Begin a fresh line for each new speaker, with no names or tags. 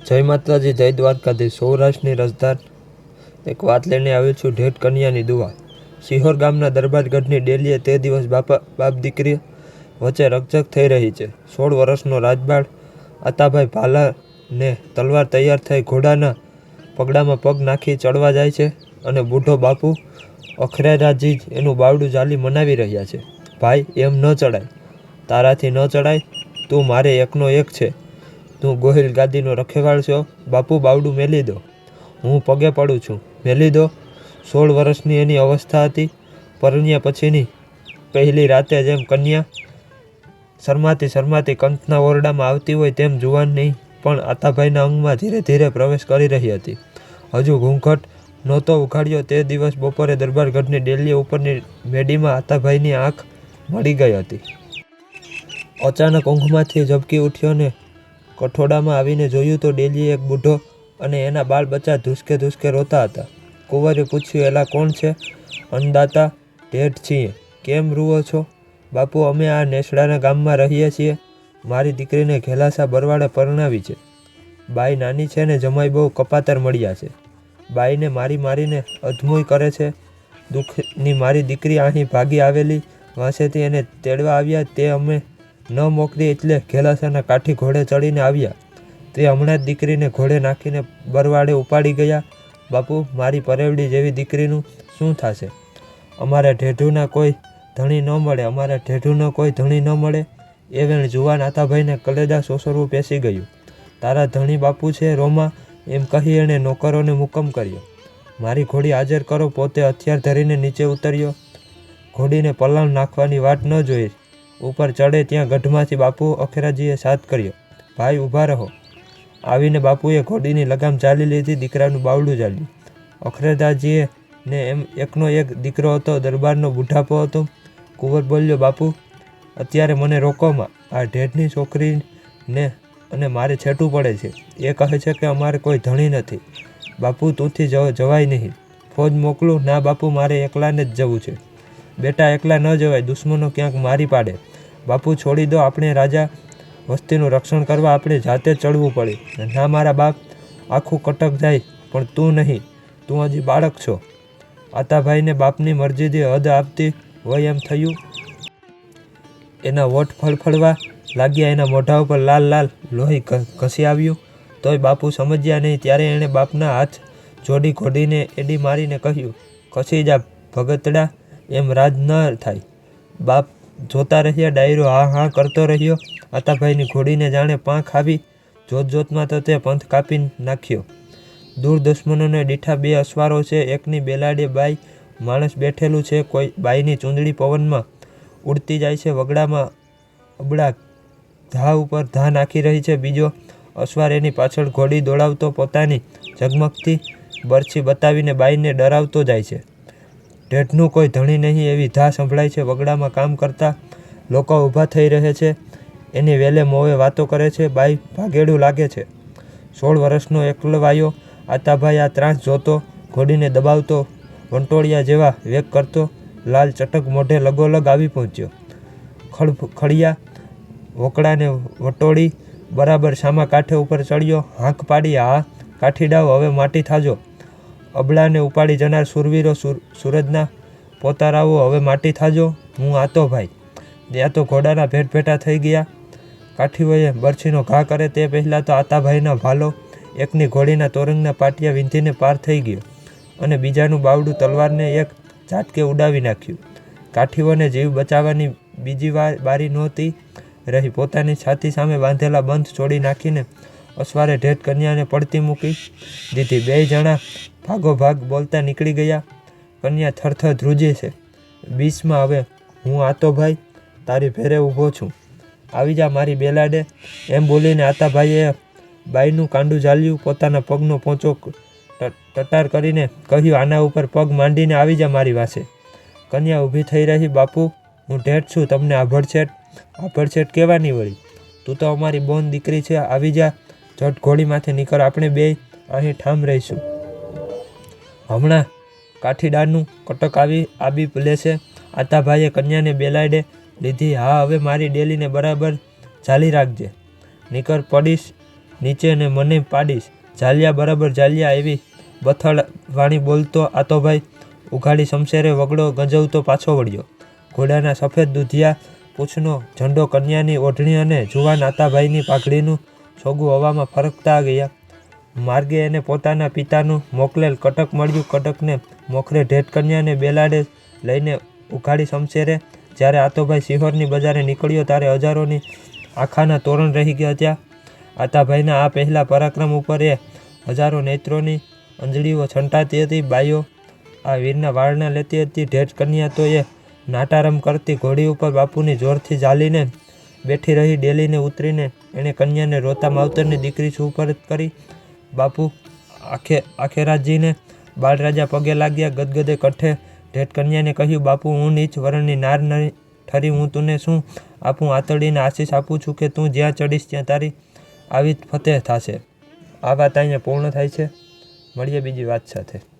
જય માતાજી, જય દ્વારકાધીશ। સૌરાષ્ટ્રની રસધાર એક વાત લઈને આવ્યો છું। ઢેટ કન્યાની દુઆ। સિહોર ગામના દરબારગઢની ડેલીએ તે દિવસ બાપ દીકરી વચ્ચે રકઝક થઈ રહી છે। 16 વર્ષનો રાજબાળ આતાભાઈ ભાલાને તલવાર તૈયાર થઈ ઘોડાના પગડામાં પગ નાખી ચડવા જાય છે અને બૂઢો બાપુ અખરેરાજી એનું બાવડું ઝાલી મનાવી રહ્યા છે। ભાઈ, એમ ન ચડાય, તારાથી ન ચડાય, તું મારે એકનો એક છે, તું ગોહિલ ગાદીનો રખેવાળ છો। બાપુ, બાવડું મેલી દો, હું પગે પડું છું, મેલી દો। 16 વર્ષની એની અવસ્થા હતી। પરણ્યા પછીની પહેલી રાતે જેમ કન્યા શરમાતી કંથના ઓરડામાં આવતી હોય તેમ જુવાનની પણ આતાભાઈના અંગમાં ધીરે ધીરે પ્રવેશ કરી રહી હતી। હજુ ઘૂંઘટ નહોતો ઉઘાડ્યો તે દિવસ બપોરે દરબારગઢની ડેલી ઉપરની મેડીમાં આતાભાઈની આંખ મળી ગઈ હતી। અચાનક ઊંઘમાંથી ઝબકી ઉઠ્યો ને કઠોડામાં આવીને જોયું તો ડેલીએ એક બૂઢો અને એના બાળ બચ્ચા ધુસકે રોતા હતા। કુંવરે પૂછ્યું, એલા કોણ છે? અન્નદાતા ઢેઢ છીએ। કેમ રૂવો છો? બાપુ, અમે આ નેસડાના ગામમાં રહીએ છીએ। મારી દીકરીને ઘેલાસા બરવાડે પરણાવી છે। બાઈ નાની છે ને જમાઈ બહુ કપાતર મળ્યા છે। બાઈને મારીને અધમુય કરે છે। દુઃખની મારી દીકરી અહીં ભાગી આવેલી વાંસેથી એને તેડવા આવ્યા। તે અમે ન મોકલી એટલે ઘેલાસાના કાઠી ઘોડે ચડીને આવ્યા। તે હમણાં જ દીકરીને ઘોડે નાખીને બરવાડે ઉપાડી ગયા। બાપુ, મારી પરેવડી જેવી દીકરીનું શું થશે? અમારા ઢેઢુના કોઈ ધણી ન મળે, અમારા ઢેઢુનો કોઈ ધણી ન મળે। એ વેણ જુવાન આતાભાઈને કલેજા સોસરવું પેસી ગયું। તારા ધણી બાપુ છે રોમા, એમ કહી એણે નોકરોને હુકમ કર્યો, મારી ઘોડી હાજર કરો। પોતે હથિયાર ધરીને નીચે ઉતર્યો। ઘોડીને પલાણ નાખવાની વાટ ન જોઈ ઉપર ચડે ત્યાં ગઢમાંથી બાપુ અખેરાજીએ સાથ કર્યો, ભાઈ ઊભા રહો। આવીને બાપુએ ઘોડીની લગામ ચાલી લીધી, દીકરાનું બાવડું ચાલ્યું। અખરેદાજીએ ને એમ એકનો એક દીકરો હતો, દરબારનો બુઢાપો હતો। કુંવર બોલ્યો, બાપુ અત્યારે મને રોકોમાં, આ ઢેઢની છોકરીને અને મારે છેટું પડે છે। એ કહે છે કે અમારે કોઈ ધણી નથી। બાપુ, તુંથી જવાય નહીં, ફોજ મોકલું? ના બાપુ, મારે એકલાને જ જવું છે। બેટા, એકલા ન જવાય, દુશ્મનો ક્યાંક મારી પાડે। બાપુ છોડી દો, આપણે રાજા વસ્તીનું રક્ષણ કરવા આપણે જાતે જ ચડવું પડે। ના મારા બાપ, આખું કટક જાય પણ તું નહીં, તું હજી બાળક છો। આતાભાઈને બાપની મરજીથી હદ આપતી હોય એમ થયું। એના હોઠ ફળફળવા લાગ્યા, એના મોઢા ઉપર લાલ લોહી ઘસી આવ્યું, તોય બાપુ સમજ્યા નહીં। ત્યારે એણે બાપના હાથ જોડી ઘોડીને એડી મારીને કહ્યું, ખસી જા ભગતડા, એમ રાજ ન થાય। બાપ જોતા રહ્યા, ડાયરો હા કરતો રહ્યો। આતાભાઈની ઘોડીને જાણે પાંખ આવી, જોતમાં તો તે પંથ કાપી નાખ્યો। દૂર દુશ્મનોને દીઠા 2 અસવારો છે, એકની બેલાડે બાઈ માણસ બેઠેલું છે, કોઈ બાઈની ચૂંદડી પવનમાં ઉડતી જાય છે, વગડામાં અબળા ધા ઉપર ધા નાખી રહી છે, બીજો અસવાર એની પાછળ ઘોડી દોડાવતો પોતાની ઝગમગતી બરછી બતાવીને બાઈને ડરાવતો જાય છે। ઢેઢનું કોઈ ધણી નહીં એવી ધા સંભળાય છે, વગડામાં કામ કરતા લોકો ઊભા થઈ રહે છે, એની વેલે મોવે વાતો કરે છે, બાઈ ભાગેડું લાગે છે। 16 વર્ષનો એકલવાયો આતાભાઈ આ ત્રાસ જોતો, ઘોડીને દબાવતો, વંટોળિયા જેવા વેગ કરતો, લાલ ચટક મોઢે લગોલગ આવી પહોંચ્યો। ખળિયા વોકડાને વટોળી બરાબર સામા કાંઠે ઉપર ચડ્યો, હાંક પાડી, હા કાઠીડાઓ, હવે માટી થાજો। અબળાને ઉપાડી જનાર સુરવીરો, સૂરજના પોતારાઓ, હવે માટી થાજો। હું આતો ભાઈ। ત્યાં તો ઘોડાના ભેટા થઈ ગયા। કાઠીઓએ બરછીનો ઘા કરે તે પહેલાં તો આતાભાઈના ભાલો એકની ઘોડીના તોરંગના પાટિયા વીંધીને પાર થઈ ગયો અને બીજાનું બાવડું તલવારને એક ઝાટકે ઉડાવી નાખ્યું। કાઠીઓને જીવ બચાવવાની બીજી બારી નહોતી રહી। પોતાની છાતી સામે બાંધેલા બંધ છોડી નાખીને અસવારે ઢેઢ કન્યાને પડતી મૂકી દીધી। 2 જણા ભાગોભાગ બોલતા નીકળી ગયા। કન્યા થરથર ધ્રુજે છે। બીચમાં હવે હું આતો ભાઈ તારી ભેરે ઊભો છું, આવી જા મારી બેલાડે, એમ બોલીને આતાભાઈએ બાઈનું કાંડું ઝાલ્યું, પોતાના પગનો પોંચો ટટાર કરીને કહ્યું, આના ઉપર પગ માંડીને આવી જા મારી વાસે। કન્યા ઊભી થઈ રહી, બાપુ હું ઢેઢ છું, તમને આભડછેટ કહેવાની વળી? તું તો અમારી બોન દીકરી છે, આવી જા, ઝટ ઘોડીમાંથી નીકળ, આપણે 2 અહીં ઠામ રહીશું, હમણાં કાઠીડાનું કટક આવી લેશે। આતાભાઈએ કન્યાને બેલાડે લીધી। હા, હવે મારી ડેલીને બરાબર ઝાલી રાખજે, નીકળ પડીશ નીચે ને મને પાડીશ. ઝાલ્યા બરાબર ઝાલ્યા એવી બથડ વાણી બોલતો આતોભાઈ ઉઘાડી શમશેરે વગડો ગંજવતો પાછો વળ્યો. ઘોડાના સફેદ દૂધિયા પૂંછનો ઝંડો, કન્યાની ઓઢણી અને જુવાન આતાભાઈની પાઘડીનું સોગું હવામાં ફરકતા ગયા. માર્ગે એને પોતાના પિતાનું મોકલેલ કટક મળ્યું. કટકને મોખરે ઢેટ કન્યાને બેલાડે લઈને ઉઘાડી શમશેરે જ્યારે આતોભાઈ સિહોરની બજારે નીકળ્યો ત્યારે હજારોની આખાના તોરણ રહી ગયા ત્યાં. આતાભાઈના આ પહેલા પરાક્રમ ઉપર એ હજારો નેત્રોની અંજળીઓ છંટાતી હતી. બાઈઓ આ વીરના વાળના લેતી હતી. ઢેટ કન્યા તો એ નાટારમ કરતી ઘોડી ઉપર બાપુની જોરથી ઝાલીને બેઠી રહી. ડેલીને ઉતરીને એણે કન્યાને રોતા માવતરની દીકરી સુપરત કરી. બાપુ આખેરાજીને બાળરાજા પગે લાગ્યા. ગદગદે કંઠે ઢેટ કન્યાને કહ્યું, બાપુ હું નીચ વરણની નાર નહીં ઠરી, હું તુને શું આપું? આતડીને આશીષ આપું છું કે તું જ્યાં ચડીશ ત્યાં તારી આવી ફતેહ થશે. આ વાત અહીંયા પૂર્ણ થાય છે. મળીએ બીજી વાત સાથે.